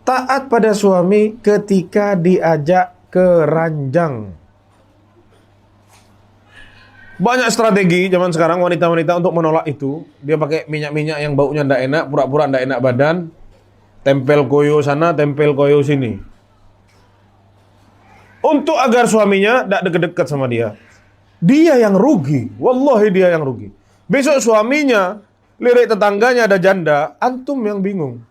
taat pada suami ketika diajak ke ranjang. Banyak strategi zaman sekarang wanita-wanita untuk menolak itu. Dia pakai minyak-minyak yang baunya ndak enak, pura-pura ndak enak badan, tempel koyo sana, tempel koyo sini. Untuk agar suaminya ndak deket-deket sama dia. Dia yang rugi, wallahi dia yang rugi. Besok suaminya lirik tetangganya ada janda, antum yang bingung.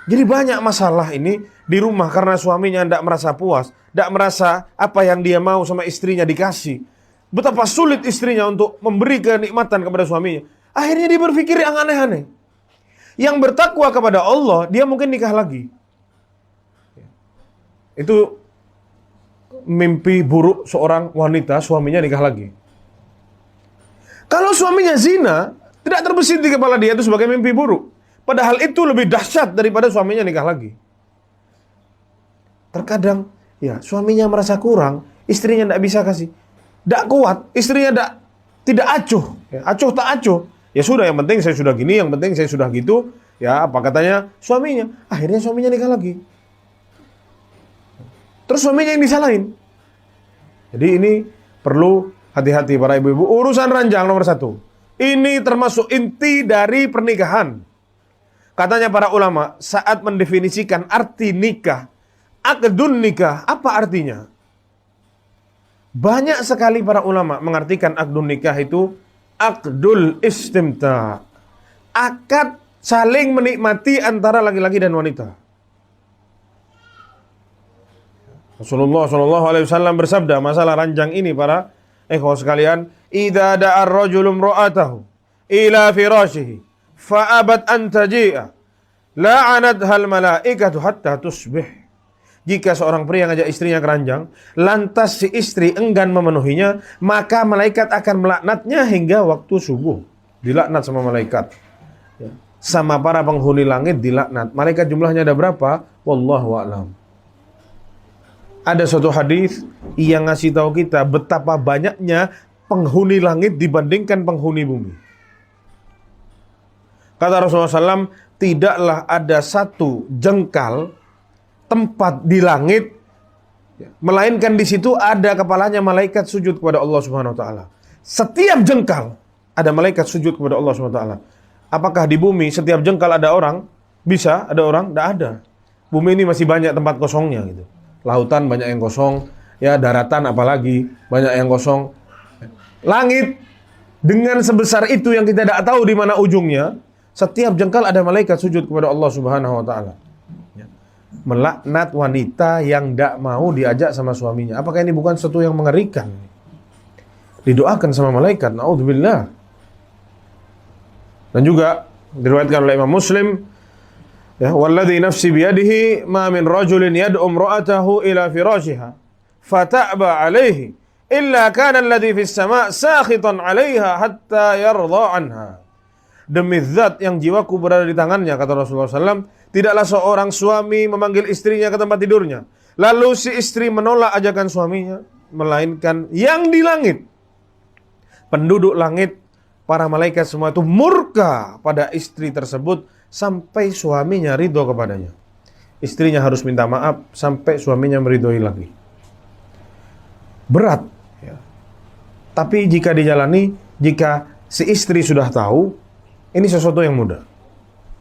Jadi banyak masalah ini di rumah karena suaminya tidak merasa puas, tidak merasa apa yang dia mau sama istrinya dikasih. Betapa sulit istrinya untuk memberi kenikmatan kepada suaminya. Akhirnya dia berpikir yang aneh-aneh. Yang bertakwa kepada Allah, dia mungkin nikah lagi. Itu mimpi buruk seorang wanita, suaminya nikah lagi. Kalau suaminya zina, tidak terbesit di kepala dia itu sebagai mimpi buruk. Padahal itu lebih dahsyat daripada suaminya nikah lagi. Terkadang, ya suaminya merasa kurang, istrinya tidak bisa kasih. Tidak kuat, istrinya tidak acuh. Ya, acuh tak acuh. Ya sudah, yang penting saya sudah gini, yang penting saya sudah gitu. Ya apa katanya suaminya. Akhirnya suaminya nikah lagi. Terus suaminya yang disalahin. Jadi ini perlu hati-hati para ibu-ibu. Urusan ranjang nomor 1. Ini termasuk inti dari pernikahan. Katanya para ulama saat mendefinisikan arti nikah, akdun nikah, apa artinya? Banyak sekali para ulama mengartikan akdun nikah itu akdul istimta, akad saling menikmati antara laki-laki dan wanita. Rasulullah SAW bersabda masalah ranjang ini para ikhwah sekalian, idza da'a ar-rajulu imra'atahu ila firashihi fa'abat an taji'a la'anatha al-malaikatu hatta tusbih. Jika seorang pria ngajak istrinya ke ranjang, lantas si istri enggan memenuhinya, maka malaikat akan melaknatnya hingga waktu subuh. Dilaknat sama malaikat. Sama para penghuni langit dilaknat. Malaikat jumlahnya ada berapa? Wallahu a'lam. Ada suatu hadis yang ngasih tahu kita betapa banyaknya penghuni langit dibandingkan penghuni bumi. Kata Rasulullah SAW, tidaklah ada satu jengkal tempat di langit, melainkan di situ ada kepalanya malaikat sujud kepada Allah Subhanahu Wa Taala. Setiap jengkal ada malaikat sujud kepada Allah Subhanahu Wa Taala. Apakah di bumi setiap jengkal ada orang? Bisa, ada orang? Tidak ada. Bumi ini masih banyak tempat kosongnya gitu. Lautan banyak yang kosong, ya daratan apalagi banyak yang kosong. Langit dengan sebesar itu yang kita tidak tahu di mana ujungnya. Setiap jengkal ada malaikat sujud kepada Allah Subhanahu Wa Taala. Melaknat wanita yang tidak mau diajak sama suaminya. Apakah ini bukan sesuatu yang mengerikan? Didoakan sama malaikat. Naudzubillah. Dan juga diriwayatkan oleh Imam Muslim, ya, walladzi nafsi biyadihi ma min rajulin yad'u imra'atahu ila firashiha fata'ba 'alaihi illa kana alladzi fis sama' sakhitan 'alaiha hatta yarda 'anha. Demi zat yang jiwaku berada di tangannya, kata Rasulullah SAW, tidaklah seorang suami memanggil istrinya ke tempat tidurnya, lalu si istri menolak ajakan suaminya, melainkan yang di langit, penduduk langit, para malaikat semua itu murka pada istri tersebut sampai suaminya ridho kepadanya. Istrinya harus minta maaf sampai suaminya meridhoi lagi. Berat, ya. Tapi jika dijalani, jika si istri sudah tahu, ini sesuatu yang mudah.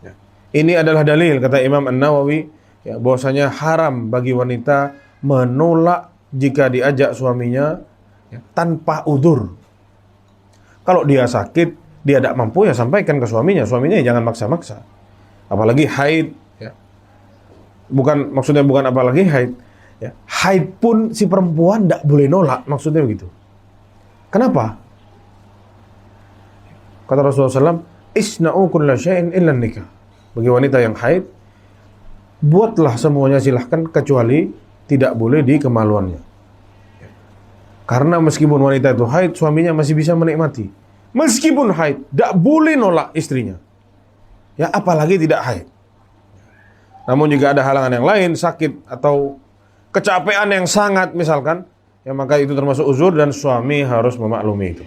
Ya. Ini adalah dalil, kata Imam An-Nawawi, ya, bahwasanya haram bagi wanita menolak jika diajak suaminya, ya, tanpa udzur. Kalau dia sakit, dia tidak mampu, ya sampaikan ke suaminya. Suaminya ya jangan maksa-maksa. Apalagi haid, ya. Maksudnya bukan apalagi haid, ya. Haid pun si perempuan tidak boleh nolak, maksudnya begitu. Kenapa? Kata Rasulullah SAW, isna'u kulla syai'in illa nikah. Bagi wanita yang haid, buatlah semuanya silahkan kecuali tidak boleh di kemaluannya. Karena meskipun wanita itu haid, suaminya masih bisa menikmati. Meskipun haid, tidak boleh nolak istrinya. Ya, apalagi tidak haid. Namun jika ada halangan yang lain, sakit atau kecapean yang sangat misalkan, ya maka itu termasuk uzur dan suami harus memaklumi itu.